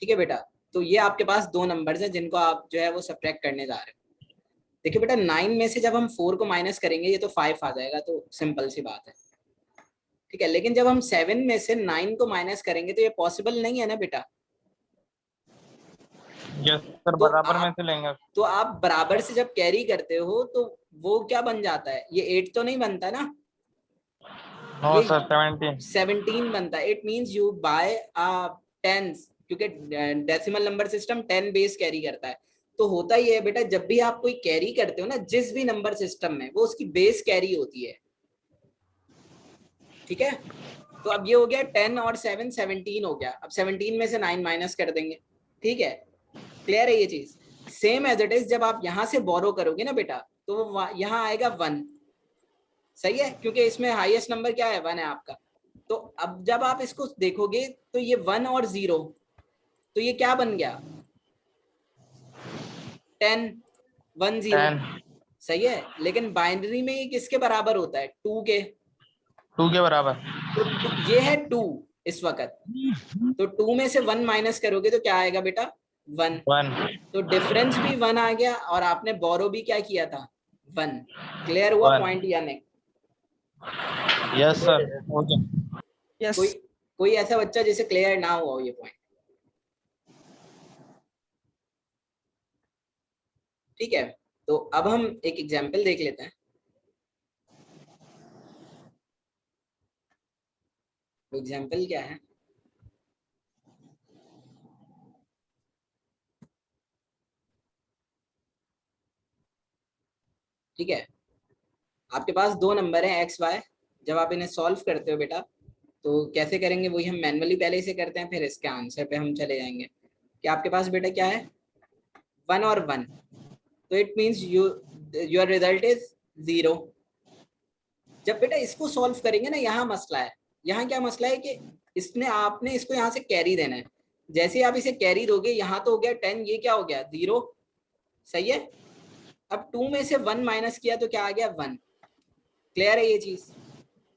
ठीक है बेटा, तो ये आपके पास दो नंबर्स हैं जिनको आप जो है वो सब्ट्रैक्ट करने जा रहे हो। देखिए बेटा 9 में से जब हम 4 को माइनस करेंगे ये तो 5 आ जाएगा, तो सिंपल सी बात है। ठीक है, लेकिन जब हम 7 में से 9 को माइनस करेंगे तो ये पॉसिबल नहीं है ना बेटा। यस सर, बराबर में से लेंगे। तो आप बराबर से जब कैरी करते हो तो वो क्या बन जाता है, ये 8 तो नहीं बनता ना, नो ये सर, 17। 17 बनता है। It means you by tens, क्योंकि decimal number system 10 base carry करता है। तो होता ही है बेटा, जब भी आप कोई कैरी करते हो ना जिस भी नंबर सिस्टम में, वो उसकी बेस कैरी होती है। ठीक है, तो अब ये हो गया 10 और 7 17 हो गया। अब 17 में से 9 माइनस कर देंगे। ठीक है, क्लियर है ये चीज। सेम एज इट इज जब आप यहां से बोरो करोगे ना बेटा, तो वो यहां आएगा 1। सही है, क्योंकि इसमें हाईएस्ट नंबर क्या है, 1 है आपका। तो अब जब आप इसको देखोगे तो ये 1 और 0, तो ये क्या बन गया, 10 1 0। 10 सही है, लेकिन बाइनरी में ये किसके बराबर होता है, 2 के। 2 के बराबर। तो ये है 2 इस वक्त। तो 2 में से 1 माइनस करोगे तो क्या आएगा बेटा, 1। 1। तो डिफरेंस भी 1 आ गया और आपने बोरो भी क्या किया था, 1। क्लियर हुआ 1। पॉइंट या नहीं। Yes sir, okay. कोई यस कोई ऐसा बच्चा जिसे क्लियर ना हुआ हो ये पॉइंट। ठीक है, तो अब हम एक एग्जांपल देख लेते हैं। एग्जांपल क्या है, ठीक है, आपके पास दो नंबर हैं एक्स वाई। जब आप इन्हें सॉल्व करते हो बेटा, तो कैसे करेंगे वही हम मैनुअली पहले से करते हैं, फिर इसके आंसर पे हम चले जाएंगे। कि आपके पास बेटा क्या है, 1 और 1, तो it means your result is 0। जब बेटा इसको सॉल्व करेंगे ना, यहाँ मसला है। यहाँ क्या मसला है कि इसने आपने इसको यहाँ से कैरी देना है। जैसे आप इसे कैरी दोगे, यहाँ तो हो गया 10, ये क्या हो गया 0। सही है, अब 2 में से 1 माइनस किया तो क्या आ गया 1। क्लियर है ये चीज।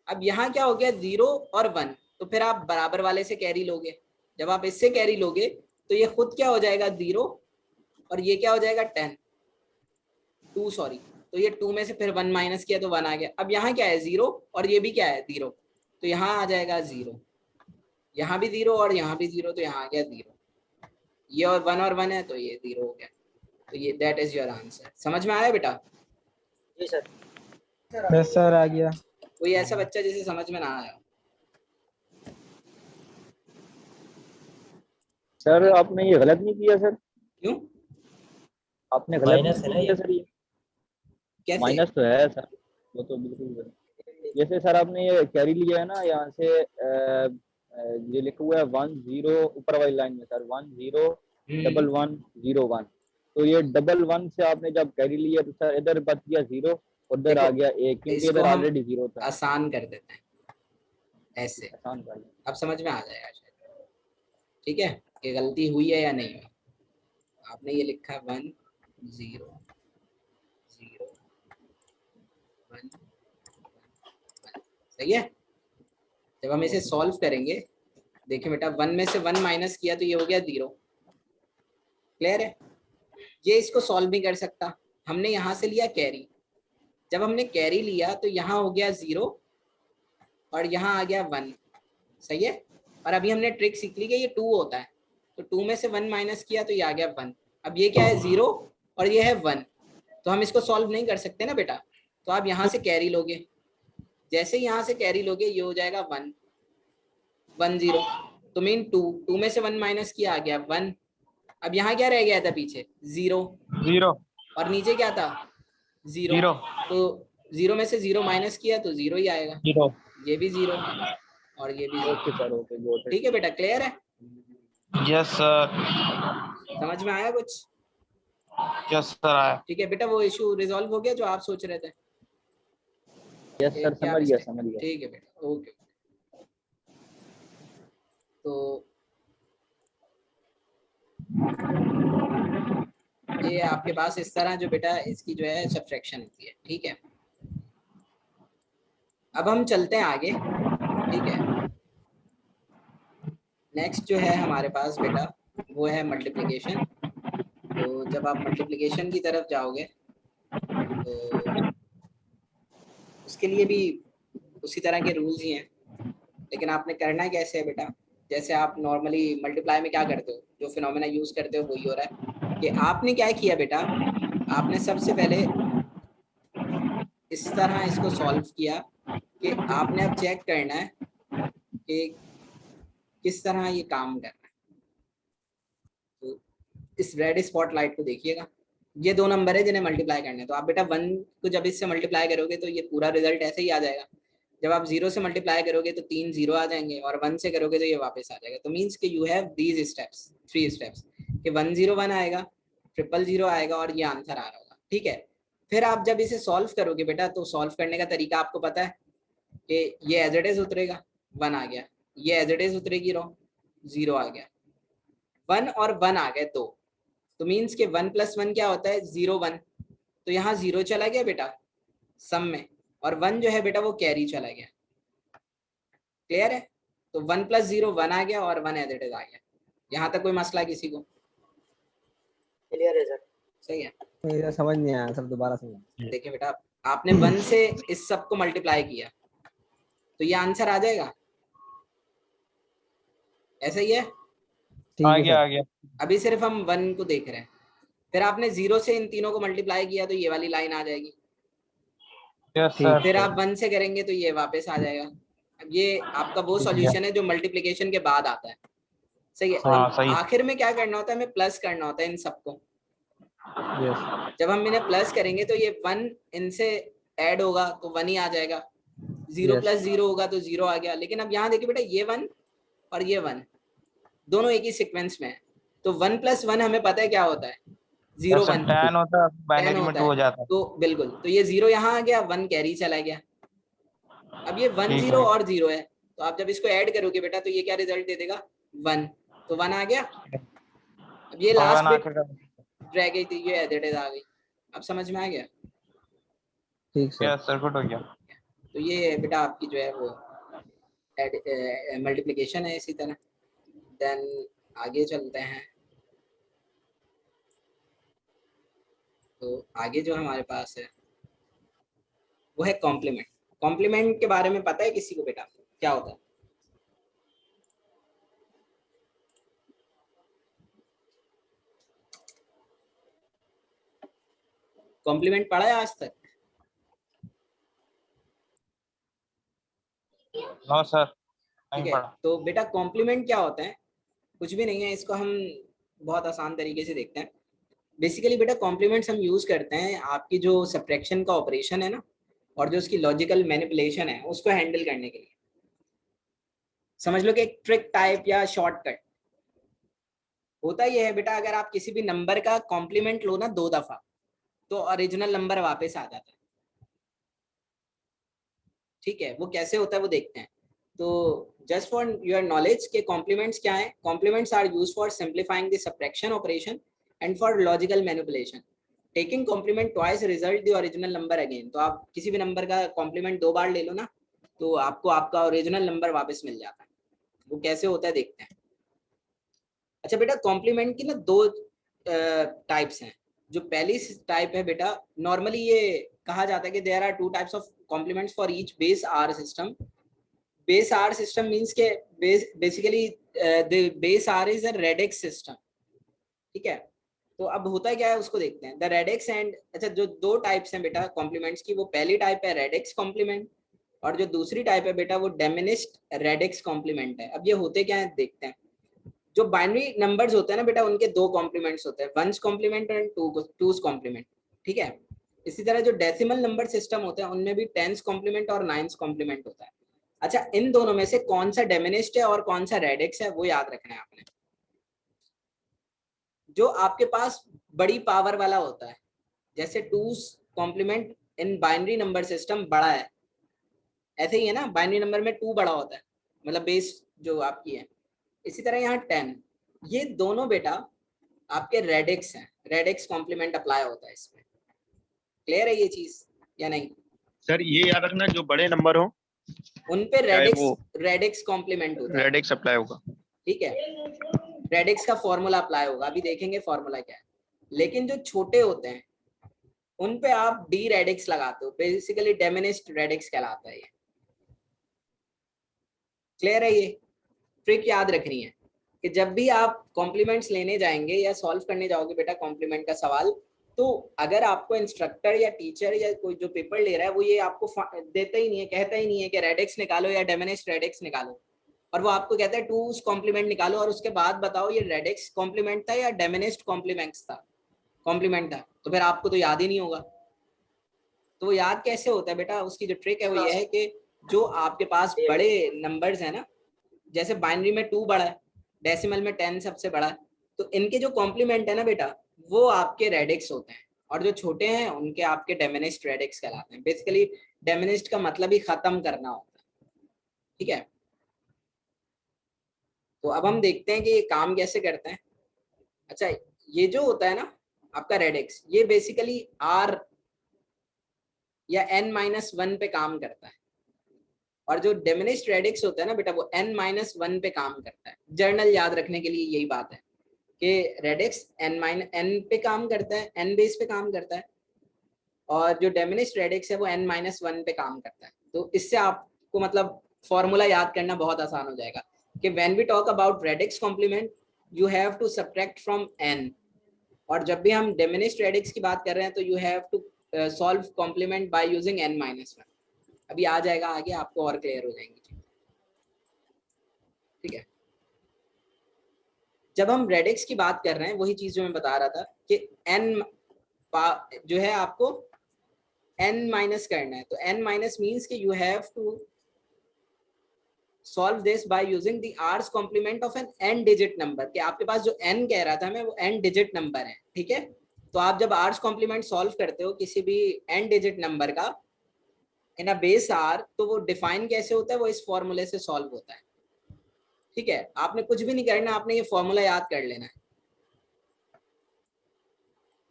अब यहाँ क्या हो गया 0 और 1, तो फिर आप बराबर वाले से कैरी लोगे। जब आप इससे कैरी लोगे तो ये खुद क्या हो जाएगा 0, और ये क्या हो जाएगा 10 2 सॉरी। तो ये 2 में से फिर 1 माइनस किया तो 1 आ गया। अब यहाँ क्या है 0, और ये भी क्या है 0, तो यहाँ आ जाएगा 0। यहाँ भी 0 और यहाँ भी 0, तो यहाँ आ गया 0। ये और 1 और 1 है तो ये 0 हो गया। तो ये दैट इज योर आंसर। समझ में आया बेटा। जी सर। यस सर, आ गया। कोई ऐसा बच्चा जिसे समझ में ना आया। सर आपने ये गलत नहीं किया सर, क्यों, आपने गलत माइनस है नहीं ना किया ये। सर। ये कैसे। माइनस तो है सर, वो तो बिल्कुल गलत। जैसे सर आपने ये कैरी लिया है ना, यहाँ से ये लिखा हुआ है 1 0 ऊपर वाली लाइन में सर, 1 0 1 1 0 1। तो ये 1 1 से आपने जब कैरी लिया तो सर इधर बच गया 0, उधर देखो आ गया 1, क्योंकि इसको इधर हम ऑलरेडी 0 था। आसान कर देते हैं ऐसे, आसान कर लिया। अब समझ में आ जाएगा शायद। ठीक है, कि गलती हुई है या नहीं हुई। आपने ये लिखा 1 0 0 1 सही है। जब हम इसे सॉल्व करेंगे, देखिए बेटा 1 में से 1 माइनस किया तो ये हो गया 0। क्लियर है, ये इसको सॉल्व नहीं कर सकता। हमने यहाँ से लिया कैरी, जब हमने कैरी लिया तो यहाँ हो गया 0 और यहाँ आ गया 1। सही है, और अभी हमने ट्रिक सीख ली कि ये 2 होता है, तो 2 में से 1 माइनस किया तो ये आ गया 1। अब ये क्या है 0 और ये है 1, तो हम इसको सॉल्व नहीं कर सकते ना बेटा। तो आप यहाँ से कैरी लोगे, जैसे यहाँ से कैरी लोगे ये हो जाएगा 1 1 0, तो मीन 2 में से 1 माइनस किया आ गया 1। अब यहाँ क्या रह गया था पीछे 0, 0 और नीचे क्या था 0। 0 तो 0 में से 0 माइनस किया तो 0 ही आएगा। 0। ये भी 0 और ये भी 0। Okay sir, okay got it. ठीक है बेटा, क्लियर है, यस सर। समझ में आया कुछ। यस सर, आया। ठीक है बेटा, वो इशू रिजॉल्व हो गया जो आप सोच रहे थे। यस सर, क्या समझ गया मिस्टेक, समझ गया। ठीक है बेटा, ओके। तो ये आपके पास इस तरह जो बेटा इसकी जो है सब्ट्रैक्शन होती है। ठीक है, अब हम चलते हैं आगे। ठीक है, नेक्स्ट जो है हमारे पास बेटा वो है मल्टीप्लिकेशन। तो जब आप मल्टीप्लिकेशन की तरफ जाओगे तो उसके लिए भी उसी तरह के रूल्स ही हैं, लेकिन आपने करना कैसे है बेटा, जैसे आप नॉर्मली मल्टीप्लाई में क्या करते हो, जो फिनोमेना यूज करते हो वही हो रहा है कि आपने क्या किया बेटा, आपने सबसे पहले इस तरह इसको सॉल्व किया कि आपने अब चेक करना है कि किस तरह ये काम कर रहा है। तो इस रेड स्पॉट लाइट को देखिएगा, ये 2 नंबर है जिन्हें मल्टीप्लाई करने हैं। तो आप बेटा 1 को जब इससे मल्टीप्लाई करोगे तो ये पूरा रिजल्ट ऐसे ही आ जाएगा। जब आप 0 से मल्टीप्लाई करोगे तो 3 0 आ जाएंगे, और 1 से करोगे तो ये वापस आ जाएगा। तो मीन्स कि you have these steps, 3 steps, कि 1 0 1 आएगा, 0 0 0 आएगा, और ये आंसर आ रहा होगा। ठीक है, फिर आप जब इसे सॉल्व करोगे बेटा, तो सॉल्व करने का तरीका आपको पता है कि ये एज इट इज उतरेगा, 1 आ गया, ये एज इट इज उतरेगी रो, 0 आ गया, 1 और 1 आ गए 2। तो मीन्स के 1 + 1 क्या होता है, 0 1। तो यहाँ 0 चला गया बेटा सम में, और 1 जो है बेटा वो कैरी चला गया। क्लियर है? तो 1 + 0 1 आ गया, और 1 एज इट इज आ गया। यहाँ तक कोई मसला किसी को? क्लियर है सर। सही है। मेरा समझ नहीं आया सर, दोबारा समझ। देखिए बेटा, आपने 1 से इस सब को मल्टीप्लाई किया तो ये आंसर आ जाएगा, ऐसा ही है। ठीक आ है गया सर। आ गया। अभी सिर्फ हम 1 को देख रहे हैं, फिर आपने 0 से इन तीनों को मल्टीप्लाई किया तो ये वाली लाइन आ जाएगी। यस ठीक। सर। फिर आप 1 से करेंगे तो ये वापस आ जाएगा। अब ये आपका वो ठीक है। सॉल्यूशन है जो मल्टीप्लिकेशन के बाद आता है। सही है। हाँ, अब सही। आखिर में क्या करना होता है, हमें प्लस करना होता है इन सबको। यस। जब हम इन्हें प्लस करेंगे तो ये 1 इनसे ऐड होगा तो 1 ही आ जाएगा, 0 Yes. + 0 होगा तो 0 आ गया। लेकिन अब यहाँ देखिए बेटा, ये 1 और ये 1 दोनों एक ही सीक्वेंस में है, तो 1 + 1 हमें पता है क्या होता है, 0 सर 1 10 होता है, 10 बाइनरी में होता 2 हो है। जाता है। तो बिल्कुल, तो ये 0 यहाँ आ गया, 1 कैरी चला गया। अब ये 1 ठीक 0 है। और 0 है, तो आप जब इसको ऐड करोगे बेटा तो ये क्या रिजल्ट दे देगा, 1। तो 1 आ गया। अब ये और लास्ट 1 बिट आखिर का। रह गई थी, ये एडिटेड आ गई। अब समझ में आ गया? ठीक सर। यस सर, गुड हो गया। तो ये बेटा आपकी जो है वो मल्टीप्लिकेशन है इसी तरह। देन आगे चलते हैं। तो आगे जो हमारे पास है वो है कॉम्प्लीमेंट। कॉम्प्लीमेंट के बारे में पता है किसी को बेटा, क्या होता है? कॉम्प्लीमेंट पढ़ा है आज तक? नो सर, ठीक नहीं है, पढ़ा। तो बेटा कॉम्प्लीमेंट क्या होता है? कुछ भी नहीं है, इसको हम बहुत आसान तरीके से देखते हैं। बेसिकली बेटा कॉम्प्लीमेंट्स हम यूज करते हैं आपकी जो सब्ट्रैक्शन का ऑपरेशन है ना, और जो उसकी लॉजिकल मैनिपुलेशन है उसको हैंडल करने के लिए। समझ लो कि एक ट्रिक टाइप या शॉर्टकट होता ही है बेटा। अगर आप किसी भी नंबर का कॉम्प्लीमेंट लो ना 2 दफा, तो ओरिजिनल नंबर वापस आ जाता है। ठीक है, वो कैसे होता है वो देखते हैं। तो जस्ट फॉर योर नॉलेज के कॉम्प्लीमेंट्स क्या है, complements are used for simplifying the subtraction operation and for logical manipulation. Taking complement twice result the original number again. तो आप किसी भी नंबर का कॉम्प्लीमेंट 2 बार ले लो ना, तो आपको आपका ओरिजिनल नंबर वापस मिल जाता है। वो कैसे होता है देखते हैं। अच्छा बेटा, कॉम्प्लीमेंट की ना 2 टाइप्स हैं। जो पहली टाइप है बेटा, नॉर्मली ये कहा जाता है कि there are 2 types of complements for each base R system. Base R system means के basically the base R is a radix system. ठीक है, तो अब होता क्या है उसको देखते हैं। द रेडिक्स एंड, अच्छा जो 2 टाइप्स हैं बेटा कॉम्प्लीमेंट्स की, वो पहली टाइप है रेडिक्स कॉम्प्लीमेंट, और जो दूसरी टाइप है बेटा वो डिमिनिश्ड रेडिक्स कॉम्प्लीमेंट है। अब ये होते क्या है देखते हैं। जो बाइनरी नंबर्स होते हैं ना बेटा, उनके 2 कॉम्प्लीमेंट्स होते हैं, 1's complement and 2's complement. ठीक है, इसी तरह जो डेसिमल नंबर सिस्टम होते हैं उनमें भी 10's कॉम्प्लीमेंट और 9's कॉम्प्लीमेंट होता है। अच्छा, इन दोनों में से कौन सा डिमिनिश्ड है और कौन सा रेडिक्स है वो याद रखना है आपने। जो आपके पास बड़ी पावर वाला होता है, जैसे 2's complement in binary number system बड़ा है, ऐसे ही है ना, बाइनरी नंबर में 2 बड़ा होता है, मतलब बेस जो आपकी है। इसी तरह यहाँ 10, ये दोनों बेटा आपके रेडिक्स हैं, रेडिक्स कॉम्प्लीमेंट अप्लाई होता है इसमें। क्लियर है ये चीज या नहीं? सर ये याद रखना, जो बड़े नंबर हो उन पे चाहे वो रेडिक्स कॉम्प्लीमेंट होता है। रेडिक्स अप्लाई होगा। ठीक है, रेडिक्स का फॉर्मूला अप्लाई होगा, अभी देखेंगे फॉर्मूला क्या है। लेकिन जो छोटे होते हैं उन पे आप डी रेडिक्स लगाते हो, बेसिकली डिमिनिश्ड रेडिक्स कहलाता है ये। क्लियर है? ये ट्रिक याद रखनी है कि जब भी आप कॉम्प्लीमेंट्स लेने जाएंगे या सॉल्व करने जाओगे बेटा कॉम्प्लीमेंट का सवाल, तो अगर आपको इंस्ट्रक्टर या टीचर या कोई जो पेपर ले रहा है वो ये आपको देता ही नहीं है, कहता ही नहीं है कि रेडिक्स निकालो या डिमिनिश्ड रेडिक्स निकालो, और वो आपको कहता है 2 कॉम्प्लीमेंट निकालो और उसके बाद बताओ ये रेडिक्स कॉम्प्लीमेंट था या डिमिनिश्ड कॉम्प्लीमेंट्स था, कॉम्प्लीमेंट था, तो फिर आपको तो याद ही नहीं होगा। तो वो याद कैसे होता है बेटा? उसकी जो ट्रिक है वो ये है कि जो आपके पास बड़े नंबर्स है ना, जैसे बाइनरी में 2 बड़ा है, डेसिमल में 10 सबसे बड़ा है, तो इनके जो कॉम्प्लीमेंट है ना बेटा वो आपके रेडिक्स होते हैं, और जो छोटे हैं उनके आपके डिमिनिश्ड रेडिक्स कहलाते हैं। बेसिकली डिमिनिश्ड का मतलब ही खत्म करना होता है, ठीक है? तो अब हम देखते हैं कि ये काम कैसे करते हैं। अच्छा, ये जो होता है ना आपका रेडिक्स, ये बेसिकली r या n-1 पे काम करता है, और जो डिमिनिश्ड रेडिक्स होता है ना बेटा वो n-1 पे काम करता है। जर्नल याद रखने के लिए यही बात है कि रेडिक्स n पे काम करता है, n बेस पे काम करता है, और जो डिमिनिश्ड रेडिक्स है वो n-1 पे काम करता है। तो इससे आपको मतलब फॉर्मूला याद करना बहुत आसान हो जाएगा कि when we talk about radix complement you have to subtract from n, और जब भी हम डिमिनिश्ड रेडिक्स की बात कर रहे हैं तो you have to solve complement by using n-1। अभी आ जाएगा आगे, आपको और क्लियर हो जाएंगी, ठीक है? जब हम रेडिक्स की बात कर रहे हैं वही चीज जो मैं बता रहा था कि n जो है आपको n माइनस करना है, तो n माइनस मीन्स कि you have to solve this by using the r's complement of n n digit number, कि आपके पास जो n कह रहा था मैं वो n डिजिट नंबर है, ठीक है? तो आप जब आर्स कॉम्प्लीमेंट सॉल्व करते हो किसी भी n डिजिट नंबर का इन अ बेस r, तो वो डिफाइन कैसे होता है? वो इस फॉर्मूले से सॉल्व होता है, ठीक है? आपने कुछ भी नहीं करना, आपने ये फॉर्मूला याद कर लेना है,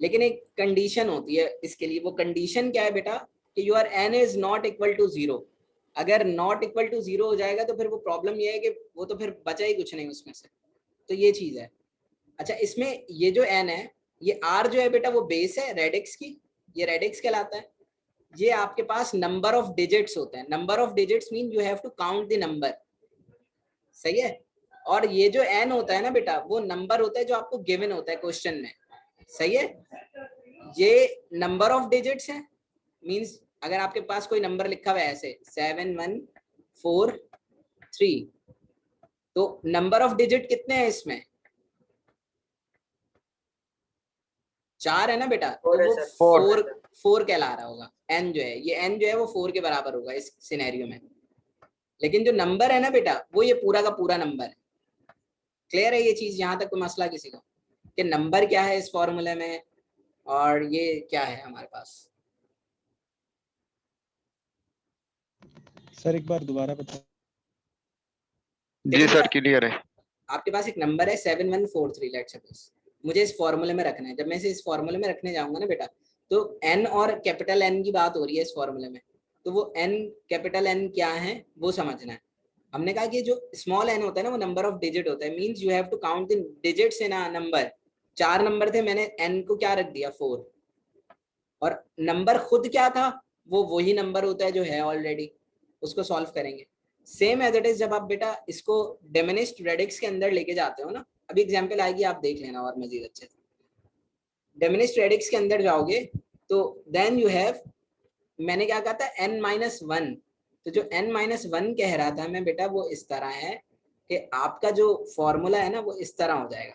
लेकिन एक कंडीशन होती है इसके लिए। वो कंडीशन क्या है बेटा? कि your n is not equal to 0। अगर नॉट इक्वल टू 0 हो जाएगा तो फिर वो प्रॉब्लम ये है कि वो तो फिर बचा ही कुछ नहीं उसमें से, तो ये चीज है। अच्छा, इसमें ये जो n है, ये r जो है बेटा वो बेस है रेडिक्स की, ये रेडिक्स कहलाता है। ये आपके पास नंबर ऑफ डिजिट्स होते हैं, number of digits mean you have to count the number, सही है? और ये जो n होता है ना बेटा वो नंबर होता है जो आपको गिवन होता है क्वेश्चन में, सही है? ये नंबर ऑफ डिजिट्स है, मींस अगर आपके पास कोई नंबर लिखा हुआ है ऐसे 7143, तो नंबर ऑफ डिजिट कितने हैं इसमें? 4 है ना बेटा, तो वो 4 कहला रहा होगा। n जो है, ये n जो है वो 4 के बराबर होगा इस सिनेरियो में। लेकिन जो नंबर है ना बेटा वो ये पूरा का पूरा नंबर है। क्लियर है ये चीज? यहाँ तक कोई मसला किसी को कि नंबर क्या है इस फॉर्मूले में और ये क्या है हमारे पास? सर एक बार दोबारा बता। जी सर, क्लियर है। आपके पास एक नंबर है 7143, लेट्स सपोज मुझे इस फॉर्मूले में रखना है। जब मैं इसे इस फॉर्मूले में रखने जाऊंगा ना बेटा, तो n और कैपिटल N की बात हो रही है इस फॉर्मूले में, तो वो n कैपिटल N क्या है वो समझना है। हमने कहा कि जो स्मॉल n होता है ना वो नंबर ऑफ डिजिट होता है, means you have to count the digits in a number. 4 number थे, मैंने n को क्या रख दिया 4, और नंबर खुद क्या था? वो वही नंबर होता है जो है ऑलरेडी, उसको सॉल्व करेंगे। सेम एज इट इज जब आप बेटा इसको डिमिनिश्ड रेडिक्स के अंदर लेके जाते हो ना, अभी एग्जांपल आएगी आप देख लेना और मजीद अच्छे से। डिमिनिश्ड रेडिक्स के अंदर जाओगे तो देन यू हैव, मैंने क्या कहा था n-1, तो जो n-1 कह रहा था मैं बेटा वो इस तरह है कि आपका जो फॉर्मूला है ना वो इस तरह हो जाएगा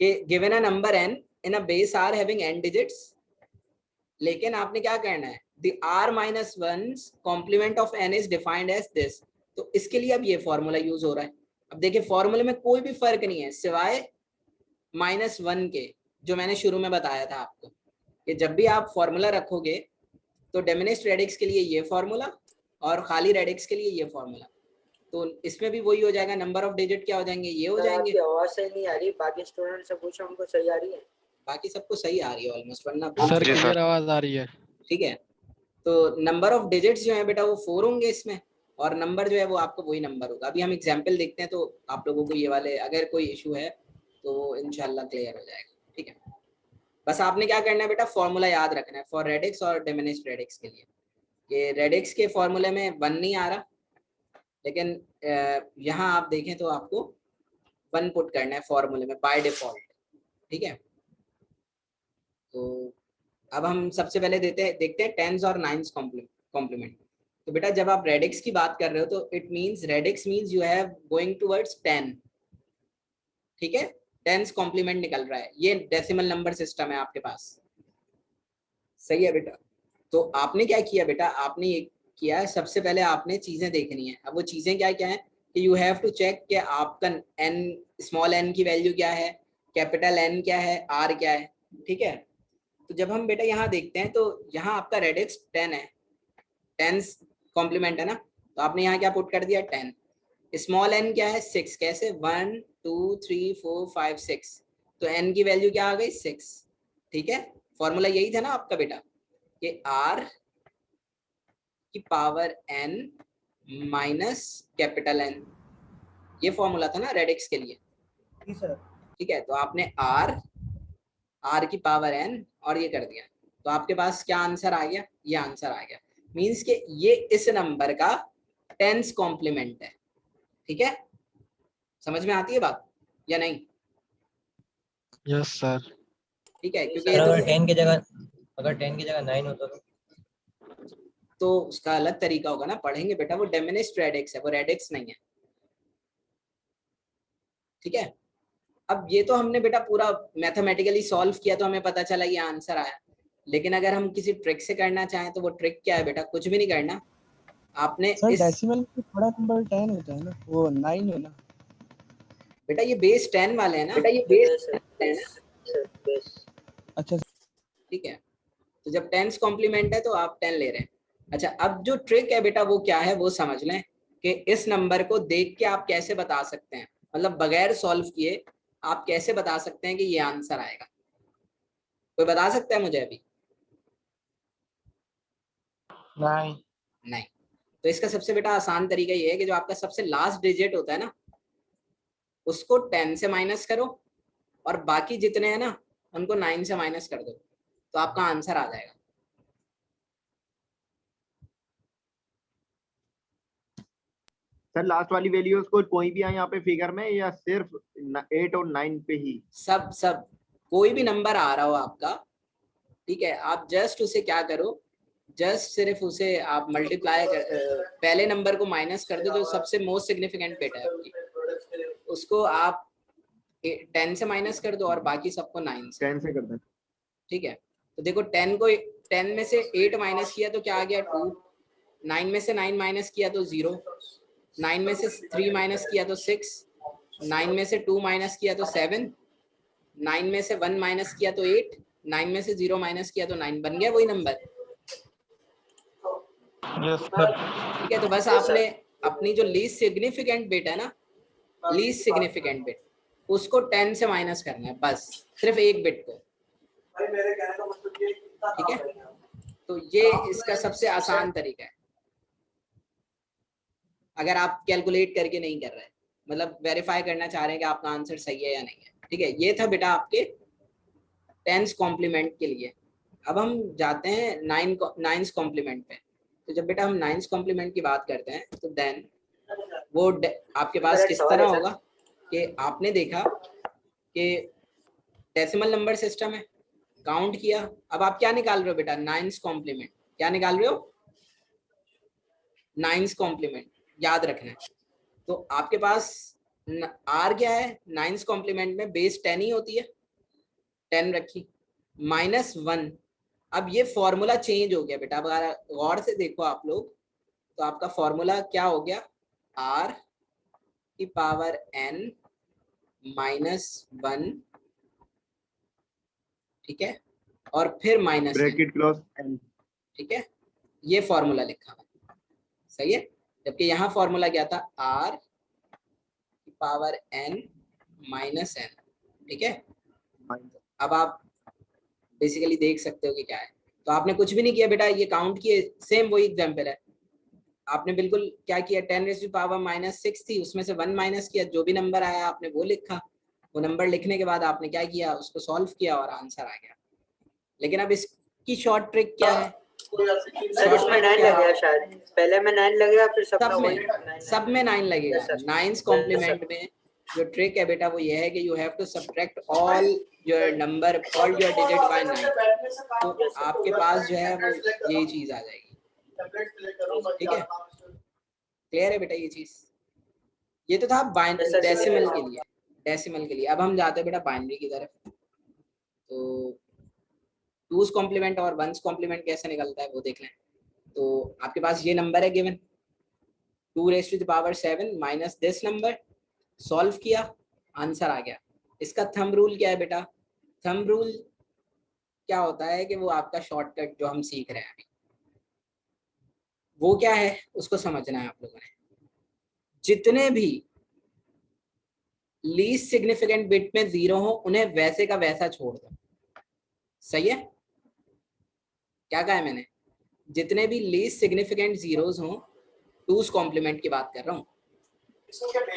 कि given a number n in a base r having n digits, लेकिन आपने क्या करना है the r-1's complement of n is defined as this। तो इसके लिए अब ये फॉर्मूला यूज हो रहा है। अब देखिए फॉर्मूले में कोई भी फर्क नहीं है सिवाय -1 के, जो मैंने शुरू में बताया था आपको कि जब भी आप फॉर्मूला रखोगे तो डिमिनिश्ड रेडिक्स के लिए ये फॉर्मूला और खाली रेडिक्स के लिए ये फॉर्मूला, तो इसमें भी वही हो जाएगा। नंबर ऑफ डिजिट क्या हो जाएंगे? ये हो जाएंगे। आपकी आवाज सही नहीं आ रही, बाकी स्टूडेंट से पूछो हमको सही आ रही है। बाकी सबको सही आ रही है ऑलमोस्ट, वरना सर जी सर। क्लियर आवाज आ रही है। ठीक है। तो नंबर ऑफ डिजिट्स जो है बेटा वो 4 होंगे इसमें, और नंबर जो है वो आपको वही नंबर होगा। अभी हम एग्जाम्पल देखते हैं तो आप लोगों को ये वाले अगर कोई इशू है तो इंशाल्लाह क्लियर हो जाएगा। ठीक है, बस आपने क्या करना है बेटा, फॉर्मूला याद रखना है फॉर रेडिक्स और डिमिनिश्ड रेडिक्स के लिए। ये रेडिक्स के फॉर्मूले में 1 नहीं आ रहा, लेकिन यहाँ आप देखें तो आपको 1 पुट करना है फॉर्मूले में बाय डिफॉल्ट। ठीक है, तो अब हम सबसे पहले देखते हैं टेंस और नाइन्स कॉम्प्लीमेंट। तो बेटा जब आप रेडिक्स की बात कर रहे हो तो it means radix means you have going towards 10। ठीक है, टेंस कॉम्प्लीमेंट निकल रहा है, ये डेसिमल नंबर सिस्टम है आपके पास। सही है बेटा, तो आपने क्या किया बेटा, आपने ये किया है सबसे पहले आपने चीजें देखनी है। अब वो चीजें क्या क्या है कि यू हैव टू चेक कि आपका n स्मॉल n की वैल्यू क्या है, कैपिटल N क्या है, R क्या है। ठीक है, तो जब हम बेटा यहाँ देखते हैं तो यहाँ आपका रेडिक्स 10 है, टेंस कॉम्प्लीमेंट है ना, तो आपने यहाँ क्या पुट कर दिया 10। स्मॉल n क्या है 6, कैसे 1 2 3 4 5 6, तो n की वैल्यू क्या आ गई 6। ठीक है, फॉर्मूला यही था ना आपका बेटा कि r की power n minus capital N, ये फॉर्मूला था ना रेडिक्स के लिए। ठीक है, तो आपने r की पावर n और ये कर दिया, तो आपके पास क्या आंसर आ गया, ये आंसर आ गया। मींस कि ये इस नंबर का टेंस कॉम्प्लीमेंट है। ठीक है, समझ में आती है बात या नहीं? Yes sir. ठीक है, क्योंकि सर ये अगर 10 की जगह 9 होता तो उसका अलग तरीका होगा ना, पढ़ेंगे बेटा, वो डिमिनिश्ड रेडिक्स है, वो रेडिक्स नहीं है। ठीक है, अब ये तो हमने बेटा पूरा मैथमेटिकली सॉल्व किया तो हमें पता चला ये आंसर आया, लेकिन अगर हम किसी ट्रिक से करना चाहें तो वो ट्रिक क्या है बेटा, कुछ भी नहीं करना, आपने सर इस डेसिमल में बड़ा नंबर 10 होता है ना, वो 9 है ना बेटा, ये बेस 10 वाले हैं ना बेटा ये बेस है ना। अच्छा ठीक है, तो जब टेंस कॉम्प्लीमेंट है तो आप 10 ले रहे हैं। अच्छा, अब जो ट्रिक है बेटा वो क्या है वो समझ लें कि इस नंबर को देख के आप कैसे बता सकते हैं, मतलब बगैर सॉल्व किए आप कैसे बता सकते हैं कि ये आंसर आएगा। कोई बता सकता है मुझे अभी? नहीं, तो इसका सबसे बेटा आसान तरीका ये है कि जो आपका सबसे लास्ट डिजिट होता है ना उसको 10 से माइनस करो और बाकी जितने हैं ना उनको 9 से माइनस कर दो, तो आपका आंसर आ जाएगा। सर लास्ट वाली वैल्यूज को कोई भी आए यहाँ पे फिगर में या सिर्फ 8 और 9 पे ही? सब कोई भी नंबर आ रहा हो आपका, ठीक है, आप जस्ट उसे क्या करो, जस्ट सिर्फ उसे आप मल्टीप्लाई पहले नंबर को माइनस कर दो जो सबसे मोस्ट सिग्निफिकेंट बिट है आपकी, उसको आप 10 से माइनस कर दो और बाकी सबको 9 से। 10 से कर दें। ठीक है, तो देखो 10 में से 8 माइनस किया तो क्या आ गया 2, 9 में से 9 माइनस किया तो 0, 9 में से 3 माइनस किया तो 6, 9 में से 2 माइनस किया तो 7, 9 में से 1 माइनस किया तो 8, 9 में से 0 माइनस किया तो 9, बन गया वही नंबर। Yes sir. ठीक है, तो बस आपने अपनी जो लीस्ट सिग्निफिकेंट बिट है ना, लीस्ट सिग्निफिकेंट बिट, उसको 10 से माइनस करना है, बस सिर्फ एक बिट को। ठीक है, तो ये इसका सबसे आसान तरीका है अगर आप कैलकुलेट करके नहीं कर रहे, मतलब वेरीफाई करना चाह रहे हैं कि आपका आंसर सही है या नहीं है। ठीक है, ये था बेटा आपके टेंस कॉम्प्लीमेंट के लिए। अब हम जाते हैं नाइन्स कॉम्प्लीमेंट पे। तो जब बेटा हम नाइन्स कॉम्प्लीमेंट की बात करते हैं तो देन वो आपके पास किस तरह होगा कि आपने देखा कि डेसिमल नंबर सिस्टम है, काउंट किया, अब आप क्या निकाल रहे हो बेटा, नाइन्स कॉम्प्लीमेंट। क्या निकाल रहे हो? नाइन्स कॉम्प्लीमेंट, याद रखना है। तो आपके पास आर क्या है, नाइन्स कॉम्प्लीमेंट में बेस 10 ही होती है, 10 रखी, -1। अब ये फॉर्मूला चेंज हो गया बेटा, अब अगर गौर से देखो आप लोग तो आपका फॉर्मूला क्या हो गया, r की पावर n -1, ठीक है, और फिर माइनस ब्रैकेट क्लोज n। ठीक है, ये फॉर्मूला लिखा है, सही है। जबकि यहाँ फॉर्मूला क्या था, r की पावर n -n, ठीक है। अब आप बेसिकली देख सकते हो कि क्या है, तो आपने कुछ भी नहीं किया बेटा, ये काउंट किए, सेम वही एग्जाम्पल है, आपने बिल्कुल क्या किया, 10⁻⁻6 थी, उसमें से 1 माइनस किया, जो भी नंबर आया आपने वो लिखा। वो नंबर लिखने के बाद आपने क्या किया, उसको सॉल्व किया और आंसर आ गया। लेकिन अब इसकी शॉर्ट ट्रिक क्या है? सर इसमें 9 लगेगा शायद, पहले में 9 लगेगा फिर सब में 9 लगेगा। Yes, sir. 9 कॉम्प्लीमेंट में जो ट्रिक है बेटा वो ये है कि you have to subtract all your number, all your digit by 9। तो आपके पास जो है वो यही चीज आ जाएगी। ठीक है, क्लियर है बेटा ये चीज? ये तो था डेसिमल के लिए, डेसिमल के लिए। अब हम जाते हैं बेटा बाइनरी की तरफ। तो 2's कॉम्प्लीमेंट और 1's कॉम्प्लीमेंट कैसे निकलता है वो देख लें। तो आपके पास ये नंबर है given 2⁻7 minus this number, solve किया, आंसर आ गया। इसका थंब रूल क्या है बेटा? थंब रूल क्या होता है कि वो आपका शॉर्टकट जो हम सीख रहे हैं अभी, वो क्या है उसको समझना है आप लोगों ने। जितने भी लीस्ट सिग्निफिकेंट बिट में 0 हो उन्हें वैसे का वैसा छोड़ दो। सही है? क्या कहा है मैंने? जितने भी लीस्ट सिग्निफिकेंट जीरोस हो, 2's कॉम्प्लीमेंट की बात कर रहा हूँ,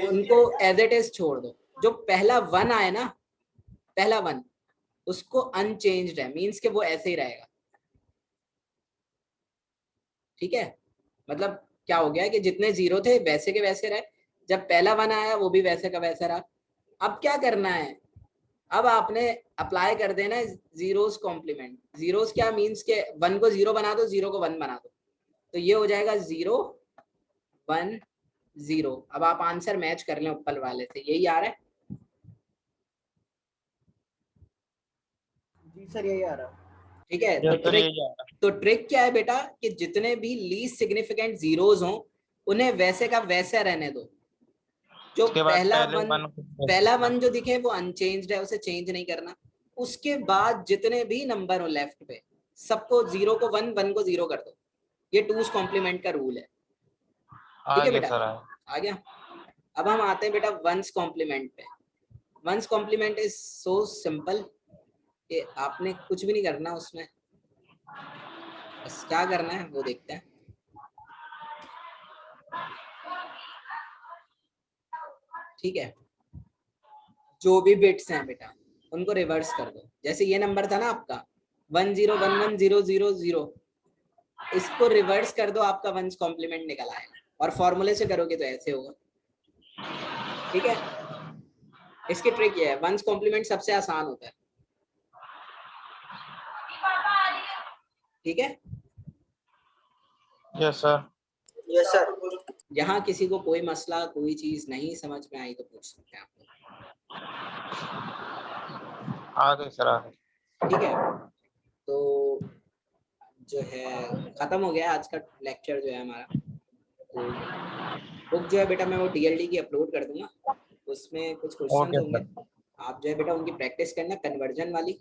उनको एज इट इज छोड़ दो। जो पहला 1 आए ना, पहला 1 उसको अनचेंज्ड है, मींस कि वो ऐसे ही रहेगा। ठीक है, मतलब क्या हो गया कि जितने 0 थे वैसे के वैसे रहे, जब पहला 1 आया वो भी वैसे का वैसा रहा। अब क्या करना है, अब आपने अप्लाई कर देना है जीरोस कॉम्प्लीमेंट। जीरोस क्या मींस के 1 को 0 बना दो, 0 को 1 बना दो, तो ये हो जाएगा 0 1 0। अब आप आंसर मैच कर लें ऊपर वाले से, यही आ रहा है? जी सर यही आ रहा। ठीक है, तो ट्रिक क्या है बेटा कि जितने भी लीस्ट सिग्निफिकेंट जीरोस हों उन्हें वैसे का वैसा रहने दो। जो पहला वन जो दिखे वो अनचेंज्ड है, उसे चेंज नहीं करना। उसके बाद जितने भी नंबर हो लेफ्ट पे सबको 0 को 1 1 को 0 कर दो। ये 2's कॉम्प्लीमेंट का रूल है। ठीक है बेटा, आ गया। अब हम आते हैं बेटा 1's कॉम्प्लीमेंट पे। 1's complement is so simple कि आपने कुछ भी नहीं करना उसमें, बस क्या करना है वो देखते हैं। ठीक है, जो भी बिट्स हैं बेटा उनको रिवर्स कर दो। जैसे ये नंबर था ना आपका 10110000, इसको रिवर्स कर दो, आपका 1's कॉम्प्लीमेंट निकल आएगा। और फॉर्मूले से करोगे तो ऐसे होगा। ठीक है, इसकी ट्रिक ये है, 1's कॉम्प्लीमेंट सबसे आसान होता है। ठीक है, यस सर। Yes sir. यहाँ किसी को कोई मसला, कोई चीज नहीं समझ में आई तो पूछ सकते हैं आप लोग। आ गए सर, आ गए। ठीक है, तो जो है खत्म हो गया आज का लेक्चर जो है हमारा। तो बुक जो है बेटा मैं वो DLD की अपलोड कर दूंगा, उसमें कुछ क्वेश्चन होंगे। आप जो है बेटा उनकी प्रैक्टिस करना, कन्वर्जन वाली,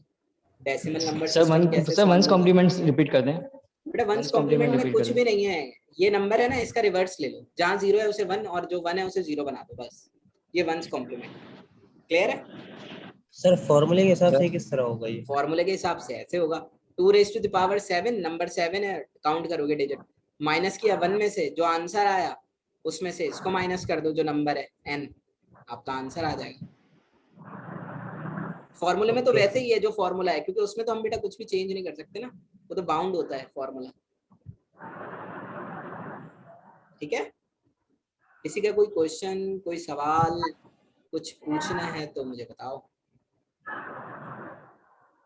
डेसिमल नंबर सिस्टम कैसे सर 1's solve होगा। कॉम्प्लीमेंट्स रिपीट कर दें। बेटा 1's कॉम्प्लीमेंट में कुछ भी नहीं है। ये नंबर है ना, इसका रिवर्स ले लो, जहाँ 0 है उसे 1 और जो 1 है उसे 0 बना दो, बस। ये 1's कॉम्प्लीमेंट। क्लियर है? सर फॉर्मूले के हिसाब से किस तरह होगा ये? फॉर्मूले के हिसाब से ऐसे होगा, 2⁻7 नंबर 7 है, काउंट करोगे डिजिट, माइनस किया 1 में से, जो आंसर आया उसमें से इसको माइनस कर दो जो नंबर है n, आपका आंसर आ जाएगा। फॉर्मूले में तो वैसे ही है जो फॉर्मूला है, क्योंकि उसमें तो हम बेटा कुछ भी चेंज नहीं कर सकते ना, वो तो बाउंड होता है फॉर्मूला। ठीक है, किसी का कोई क्वेश्चन, कोई सवाल, कुछ पूछना है तो मुझे बताओ।